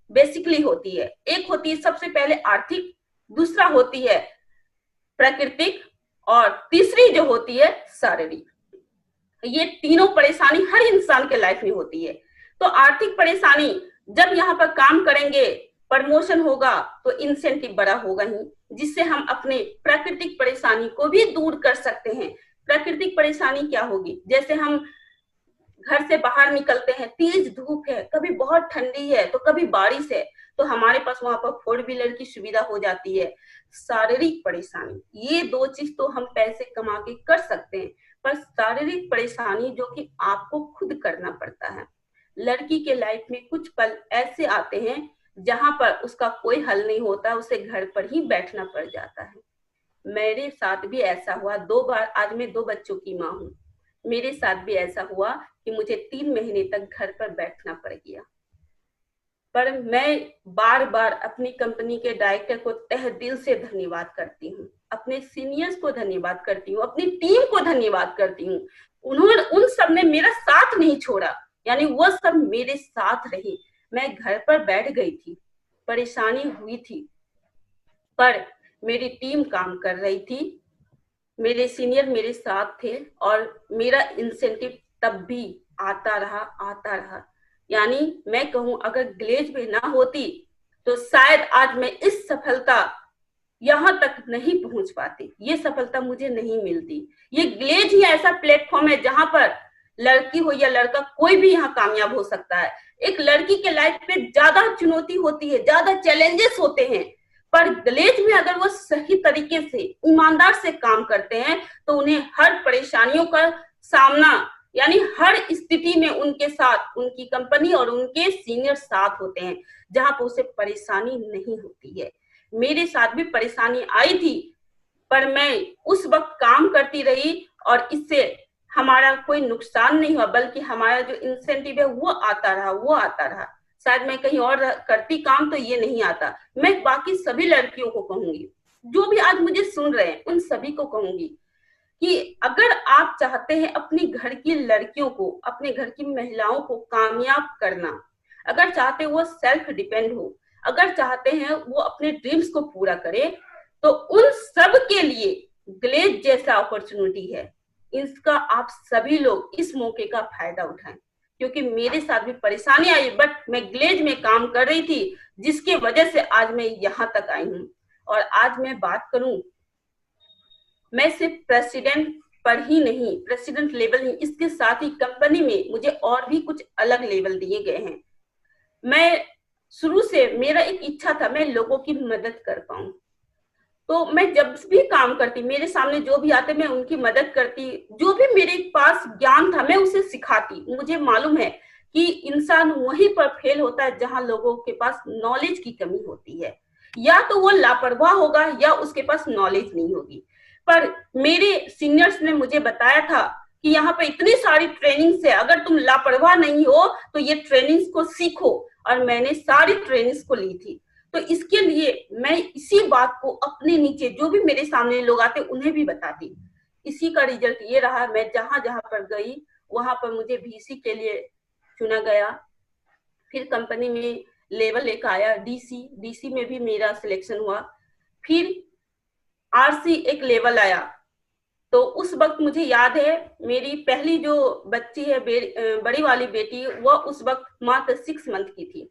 बेसिकली होती है। एक होती है सबसे पहले आर्थिक, दूसरा होती है प्राकृतिक और तीसरी जो होती है शारीरिक। ये तीनों परेशानी हर इंसान के लाइफ में होती है। तो आर्थिक परेशानी, जब यहाँ पर काम करेंगे प्रमोशन होगा तो इंसेंटिव बड़ा होगा ही, जिससे हम अपने प्राकृतिक परेशानी को भी दूर कर सकते हैं। प्राकृतिक परेशानी क्या होगी, जैसे हम घर से बाहर निकलते हैं, तेज धूप है, कभी बहुत ठंडी है तो कभी बारिश है, तो हमारे पास वहां पर 4 व्हीलर की सुविधा हो जाती है। शारीरिक परेशानी, ये दो चीज तो हम पैसे कमा के कर सकते हैं, पर शारीरिक परेशानी जो कि आपको खुद करना पड़ता है। लड़की के लाइफ में कुछ पल ऐसे आते हैं जहां पर उसका कोई हल नहीं होता, उसे घर पर ही बैठना पड़ जाता है। मेरे साथ भी ऐसा हुआ 2 बार। आज मैं 2 बच्चों की माँ हूँ। मेरे साथ भी ऐसा हुआ कि मुझे 3 महीने तक घर पर बैठना पड़ गया। पर मैं बार बार अपनी कंपनी के डायरेक्टर को तहे दिल से धन्यवाद करती हूँ, अपने सीनियर्स को धन्यवाद करती हूँ, अपनी टीम को धन्यवाद करती हूँ। उन्होंने, उन सब ने मेरा साथ नहीं छोड़ा, यानी वो सब मेरे साथ रही। मैं घर पर बैठ गई थी, परेशानी हुई थी, पर मेरी टीम काम कर रही थी, मेरे सीनियर मेरे साथ थे, और मेरा इंसेंटिव तब भी आता रहा, आता रहा। यानी मैं कहूं, अगर ग्लेज में ना होती तो शायद आज मैं इस सफलता यहां तक नहीं पहुंच पाती, ये सफलता मुझे नहीं मिलती। ये ग्लेज ही ऐसा प्लेटफॉर्म है जहां पर लड़की हो या लड़का, कोई भी यहाँ कामयाब हो सकता है। एक लड़की के लाइफ में ज्यादा चुनौती होती है, ज्यादा चैलेंजेस होते हैं, पर ग्लेज में अगर वो सही तरीके से, ईमानदार से काम करते हैं तो उन्हें हर परेशानियों का सामना, यानी हर स्थिति में उनके साथ उनकी कंपनी और उनके सीनियर साथ होते हैं, जहां पर उसे परेशानी नहीं होती है। मेरे साथ भी परेशानी आई थी, पर मैं उस वक्त काम करती रही, और इससे हमारा कोई नुकसान नहीं हुआ, बल्कि हमारा जो इंसेंटिव है वो आता रहा, वो आता रहा। शायद मैं कहीं और करती काम तो ये नहीं आता। मैं बाकी सभी लड़कियों को कहूंगी, जो भी आज मुझे सुन रहे हैं, उन सभी को कहूंगी कि अगर आप चाहते हैं अपनी घर की लड़कियों को, अपने घर की महिलाओं को कामयाब करना, अगर चाहते हैं वो सेल्फ डिपेंड हो, अगर चाहते हैं वो अपने ड्रीम्स को पूरा करे, तो उन सब के लिए ग्लेज जैसा अपॉर्चुनिटी है। इसका आप सभी लोग इस मौके का फायदा उठाएं, क्योंकि मेरे साथ भी परेशानी आई, बट मैं ग्लेज में काम कर रही थी, जिसके वजह से आज मैं यहाँ तक आई हूँ। और आज मैं बात करूं, मैं सिर्फ प्रेसिडेंट पर ही नहीं, प्रेसिडेंट लेवल ही, इसके साथ ही कंपनी में मुझे और भी कुछ अलग लेवल दिए गए हैं। मैं शुरू से, मेरा एक इच्छा था मैं लोगों की मदद कर पाऊं, तो मैं जब भी काम करती, मेरे सामने जो भी आते मैं उनकी मदद करती, जो भी मेरे पास ज्ञान था मैं उसे सिखाती। मुझे मालूम है कि इंसान वहीं पर फेल होता है जहां लोगों के पास नॉलेज की कमी होती है, या तो वो लापरवाह होगा या उसके पास नॉलेज नहीं होगी। पर मेरे सीनियर्स ने मुझे बताया था कि यहाँ पे इतनी सारी ट्रेनिंग्स है, अगर तुम लापरवाह नहीं हो तो ये ट्रेनिंग्स को सीखो, और मैंने सारी ट्रेनिंग्स को ली थी। तो इसके लिए मैं इसी बात को अपने नीचे जो भी मेरे सामने लोग आते उन्हें भी बताती। इसी का रिजल्ट ये रहा, मैं जहां जहां पर गई वहां पर मुझे VC के लिए चुना गया। फिर कंपनी में लेवल एक आया, DC में भी मेरा सिलेक्शन हुआ। फिर RC एक लेवल आया। तो उस वक्त मुझे याद है, मेरी पहली जो बच्ची है, बड़ी वाली बेटी, वो उस वक्त मात्र 6 मंथ की थी,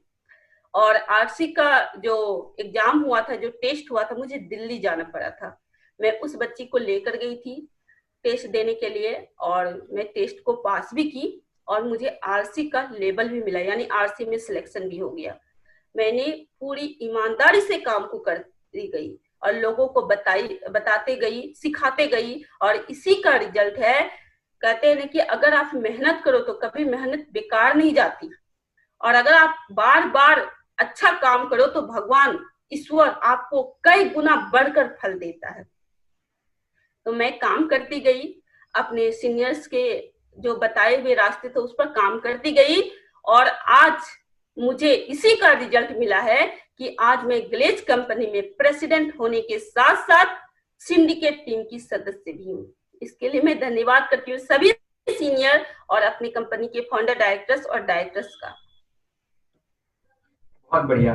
और RC का जो एग्जाम हुआ था, जो टेस्ट हुआ था, मुझे दिल्ली जाना पड़ा था। मैं उस बच्ची को लेकर गई थी टेस्ट देने के लिए, और मैं टेस्ट को पास भी की, और मुझे RC का लेवल भी मिला, यानी RC में सिलेक्शन भी हो गया। मैंने पूरी ईमानदारी से काम को करती गई, और लोगों को बताते गई, सिखाते गई, और इसी का रिजल्ट है। कहते हैं कि अगर आप मेहनत करो तो कभी मेहनत बेकार नहीं जाती, और अगर आप बार बार अच्छा काम करो तो भगवान, ईश्वर आपको कई गुना बढ़कर फल देता है। तो मैं काम करती गई, अपने सीनियर्स के जो बताए हुए रास्ते थे उस पर काम करती गई, और आज मुझे इसी का रिजल्ट मिला है कि आज मैं ग्लेज कंपनी में प्रेसिडेंट होने के साथ साथ सिंडिकेट टीम की सदस्य भी हूँ। इसके लिए मैं धन्यवाद करती हूँ सभी सीनियर और अपनी कंपनी के फाउंडर डायरेक्टर्स और डायरेक्टर्स का। बहुत बढ़िया।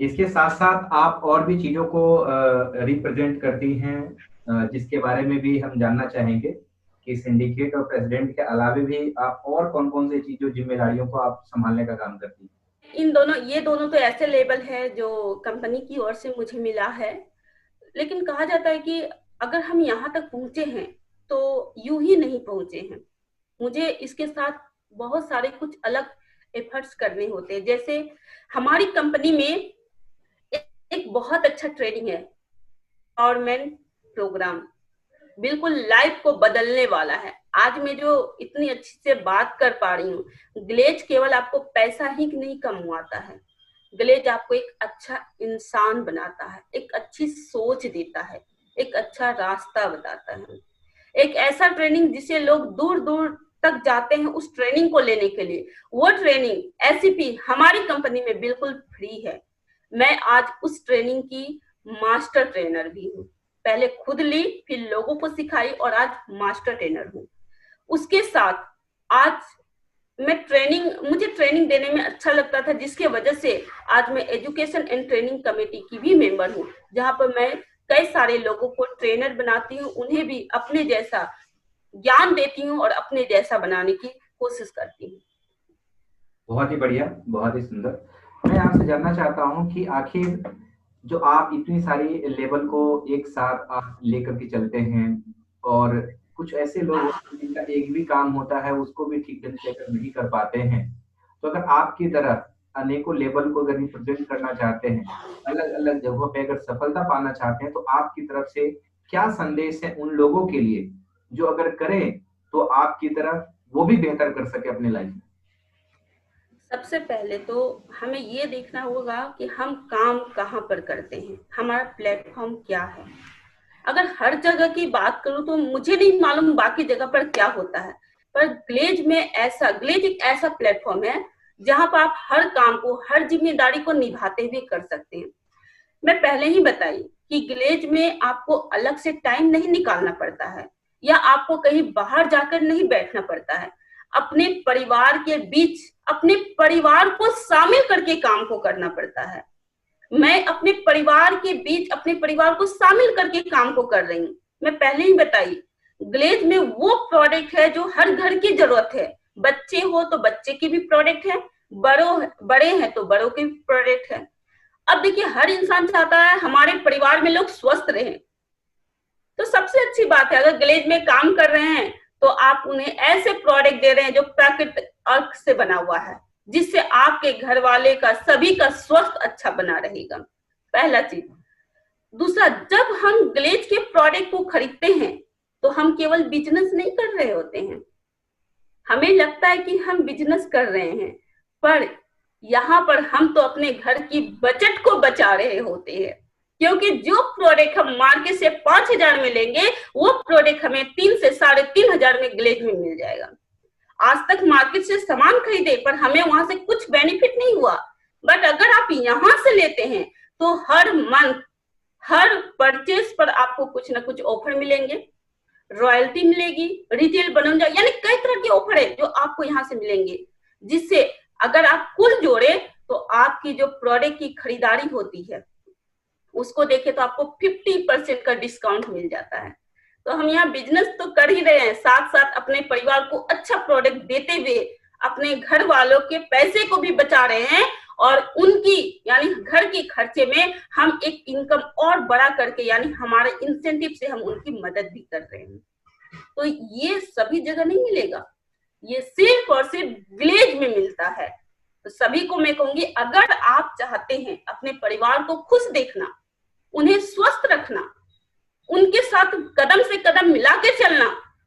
इसके साथ साथ आप और भी चीजों को रिप्रेजेंट करती हैं, जिसके बारे में भी हम जानना चाहेंगे कि सिंडिकेट और प्रेसिडेंट के अलावा भी आप और कौन कौन सी चीजों, जिम्मेदारियों को आप संभालने का काम करती हैं? ये दोनों तो ऐसे लेवल है जो कंपनी की ओर से मुझे मिला है, लेकिन कहा जाता है कि अगर हम यहाँ तक पहुंचे हैं तो यूं ही नहीं पहुंचे हैं। मुझे इसके साथ बहुत सारे कुछ अलग एफर्ट्स करने होते हैं। जैसे हमारी कंपनी में एक बहुत अच्छा ट्रेनिंग है, एम्पावरमेंट प्रोग्राम, बिल्कुल लाइफ को बदलने वाला है। आज मैं जो इतनी अच्छी से बात कर पा रही हूँ, ग्लेज केवल आपको पैसा ही नहीं कमवाता है, ग्लेज आपको एक अच्छा इंसान बनाता है, एक अच्छी सोच देता है, एक अच्छा रास्ता बताता है। एक ऐसा ट्रेनिंग जिसे लोग दूर दूर तक जाते हैं उस ट्रेनिंग को लेने के लिए, वो ट्रेनिंग एसीपी हमारी कंपनी में बिल्कुल फ्री है। मैं आज उस ट्रेनिंग की मास्टर ट्रेनर भी हूँ। पहले खुद ली, फिर लोगों को सिखाई, और आज मास्टर ट्रेनर हूँ। उसके साथ आज मुझे ट्रेनिंग देने में अच्छा लगता था, जिसके वजह से आज मैं एजुकेशन एंड ट्रेनिंग कमेटी की भी मेंबर हूँ, जहाँ पर मैं कई सारे लोगों को ट्रेनर बनाती हूँ, उन्हें भी अपने जैसा ज्ञान देती हूँ और अपने जैसा बनाने की कोशिश करती हूँ। बहुत ही बढ़िया, बहुत ही सुंदर। मैं आपसे जानना चाहता हूँ कि आखिर जो आप इतनी सारी लेवल को एक साथ आप लेकर के चलते हैं, और कुछ ऐसे लोग होते हैं जिनका एक भी काम होता है उसको भी ठीक ढंग से अगर नहीं कर पाते हैं, तो अगर आपकी तरह अनेकों लेवल को अगर रिप्रेजेंट करना चाहते हैं, अलग अलग जगहों पे अगर सफलता पाना चाहते हैं, तो आपकी तरफ से क्या संदेश है उन लोगों के लिए जो अगर करें तो आपकी तरह वो भी बेहतर कर सके अपने लाइफ में? सबसे पहले तो हमें ये देखना होगा कि हम काम कहाँ पर करते हैं, हमारा प्लेटफॉर्म क्या है। अगर हर जगह की बात करूं तो मुझे नहीं मालूम बाकी जगह पर क्या होता है, पर ग्लेज एक ऐसा प्लेटफॉर्म है जहां पर आप हर काम को, हर जिम्मेदारी को निभाते हुए कर सकते हैं। मैं पहले ही बताई कि ग्लेज में आपको अलग से टाइम नहीं निकालना पड़ता है, या आपको कहीं बाहर जाकर नहीं बैठना पड़ता है। अपने परिवार के बीच अपने परिवार को शामिल करके काम को करना पड़ता है। मैं अपने परिवार के बीच अपने परिवार को शामिल करके काम को कर रही हूँ। मैं पहले ही बताई, ग्लेज में वो प्रोडक्ट है जो हर घर की जरूरत है। बच्चे हो तो बच्चे की भी प्रोडक्ट है, बड़े हैं तो बड़ों की प्रोडक्ट है। अब देखिए, हर इंसान चाहता है हमारे परिवार में लोग स्वस्थ रहें, तो सबसे अच्छी बात है अगर ग्लेज में काम कर रहे हैं तो आप उन्हें ऐसे प्रोडक्ट दे रहे हैं जो प्राकृतिक अर्क से बना हुआ है, जिससे आपके घर वाले का, सभी का स्वास्थ्य अच्छा बना रहेगा। पहला चीज। दूसरा, जब हम ग्लेज के प्रोडक्ट को खरीदते हैं तो हम केवल बिजनेस नहीं कर रहे होते हैं। हमें लगता है कि हम बिजनेस कर रहे हैं, पर यहाँ पर हम तो अपने घर की बजट को बचा रहे होते हैं, क्योंकि जो प्रोडक्ट हम मार्केट से 5,000 में लेंगे वो प्रोडक्ट हमें 3 से 3,500 में ग्लेज में मिल जाएगा। आज तक मार्केट से सामान खरीदे पर हमें वहां से कुछ बेनिफिट नहीं हुआ, बट अगर आप यहाँ से लेते हैं तो हर मंथ, हर परचेज पर आपको कुछ ना कुछ ऑफर मिलेंगे, रॉयल्टी मिलेगी, रिटेल बनूंगा, यानी कई तरह के ऑफर है जो आपको यहाँ से मिलेंगे, जिससे अगर आप कुल जोड़े तो आपकी जो प्रोडक्ट की खरीदारी होती है उसको देखे तो आपको 50% का डिस्काउंट मिल जाता है। तो हम यहाँ बिजनेस तो कर ही रहे हैं, साथ साथ अपने परिवार को अच्छा प्रोडक्ट देते हुए अपने घर वालों के पैसे को भी बचा रहे हैं, और उनकी यानी घर के खर्चे में हम एक इनकम और बड़ा करके, यानी हमारे इंसेंटिव से हम उनकी मदद भी कर रहे हैं। तो ये सभी जगह नहीं मिलेगा, ये सिर्फ और सिर्फ ग्लेज में मिलता है। तो सभी को मैं कहूंगी, अगर आप चाहते हैं अपने परिवार को खुश देखना, उन्हें स्वस्थ रखना, उनके साथ कदम से कदम मिला के चलना,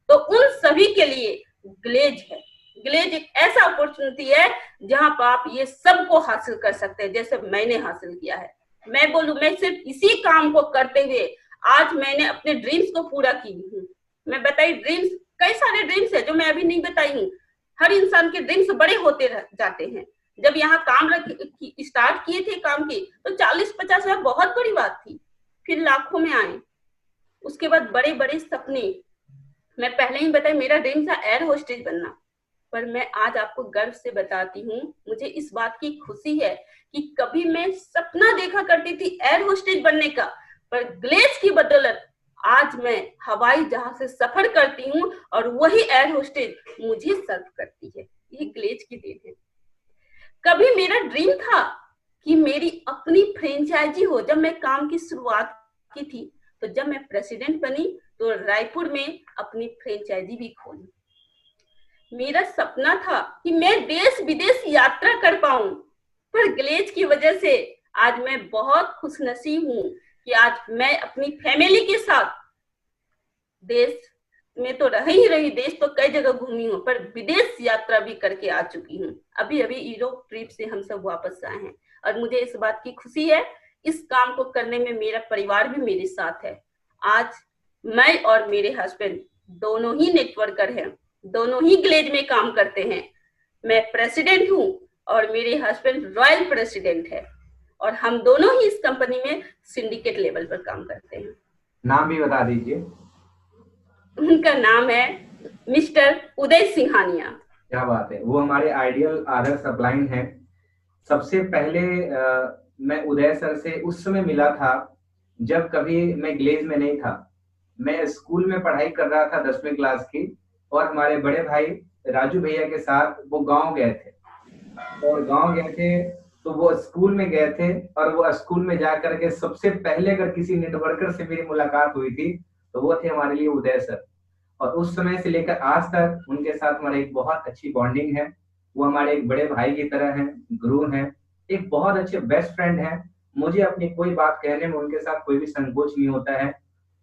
तो उन सभी के लिए ग्लेज है। ग्लेज एक ऐसा अपॉर्चुनिटी है जहां पर आप ये सब को हासिल कर सकते हैं, जैसे मैंने हासिल किया है। मैं बोलूं, मैं सिर्फ इसी काम को करते हुए आज मैंने अपने ड्रीम्स को पूरा की हूँ। मैं बताई, ड्रीम्स, कई सारे ड्रीम्स है जो मैं अभी नहीं बताई हूँ। हर इंसान के ड्रीम्स बड़े होते जाते हैं। जब यहाँ काम स्टार्ट किए थे काम की, तो 40-50 हजार बहुत बड़ी बात थी, फिर लाखों में आए, उसके बाद बड़े बड़े सपने। मैं पहले ही बताई, मेरा ड्रीम था एयर होस्टेज बनना, पर मैं आज आपको गर्व से बताती हूँ, मुझे इस बात की खुशी है कि कभी मैं सपना देखा करती थी एयर होस्टेज बनने का, पर ग्लेज की बदौलत आज मैं हवाई जहाज से सफर करती हूँ और वही एयर होस्टेज मुझे सर्व करती है। ये ग्लेज की देन है। कभी मेरा ड्रीम था कि मेरी अपनी फ्रेंचाइजी हो। जब मैं काम की शुरुआत की थी, तो जब मैं प्रेसिडेंट बनी तो रायपुर में अपनी फ्रेंचाइजी भी खोली। मेरा सपना था कि मैं देश विदेश यात्रा कर पाऊं, पर ग्लेज की वजह से आज मैं बहुत खुशनसीब हूं कि आज मैं अपनी फैमिली के साथ देश में तो रह ही रही, देश तो कई जगह घूमी हूँ, पर विदेश यात्रा भी करके आ चुकी हूँ। अभी अभी यूरोप ट्रिप से हम सब वापस आए हैं और मुझे इस बात की खुशी है, इस काम को करने में मेरा परिवार भी मेरे साथ है। आज मैं और मेरे हस्बैंड दोनों ही नेटवर्कर हैं, दोनों ही ग्लेज में काम करते हैं। मैं प्रेसिडेंट हूँ और मेरे हस्बैंड रॉयल प्रेसिडेंट है, और हम दोनों ही इस कंपनी में सिंडिकेट लेवल पर काम करते हैं। नाम भी बता दीजिए। उनका नाम है मिस्टर उदय सिंघानिया। क्या बात है, वो हमारे आइडियल आदर्श अपलाइन है। सबसे पहले मैं उदय सर से उस समय मिला था जब कभी मैं ग्लेज में नहीं था। मैं स्कूल में पढ़ाई कर रहा था 10वीं क्लास की, और हमारे बड़े भाई राजू भैया के साथ वो गांव गए थे, और गांव गए थे तो वो स्कूल में गए थे, और वो स्कूल में जाकर के सबसे पहले अगर किसी नेटवर्कर से मेरी मुलाकात हुई थी तो वो थे हमारे लिए उदय सर। और उस समय से लेकर आज तक उनके साथ हमारी एक बहुत अच्छी बॉन्डिंग है। वो हमारे एक बड़े भाई की तरह हैं, गुरु हैं, एक बहुत अच्छे बेस्ट फ्रेंड हैं। मुझे अपनी कोई बात कहने में उनके साथ कोई भी संकोच नहीं होता है।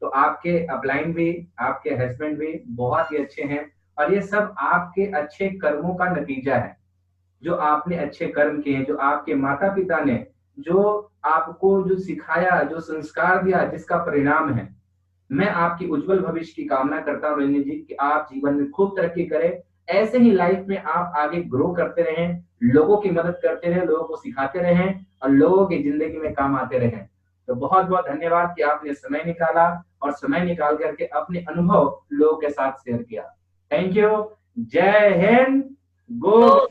तो आपके अपलाइन भी, आपके हस्बैंड भी बहुत ही अच्छे हैं, और ये सब आपके अच्छे कर्मों का नतीजा है। जो आपने अच्छे कर्म किए हैं, जो आपके माता पिता ने जो आपको जो सिखाया, जो संस्कार दिया, जिसका परिणाम है। मैं आपकी उज्जवल भविष्य की कामना करता हूँ रंजन जी कि आप जीवन में खूब तरक्की करें, ऐसे ही लाइफ में आप आगे ग्रो करते रहें, लोगों की मदद करते रहें, लोगों को सिखाते रहें, और लोगों की जिंदगी में काम आते रहें। तो बहुत बहुत धन्यवाद कि आपने समय निकाला, और समय निकाल करके अपने अनुभव लोगों के साथ शेयर किया। Thank you. जय हिंद। गो गो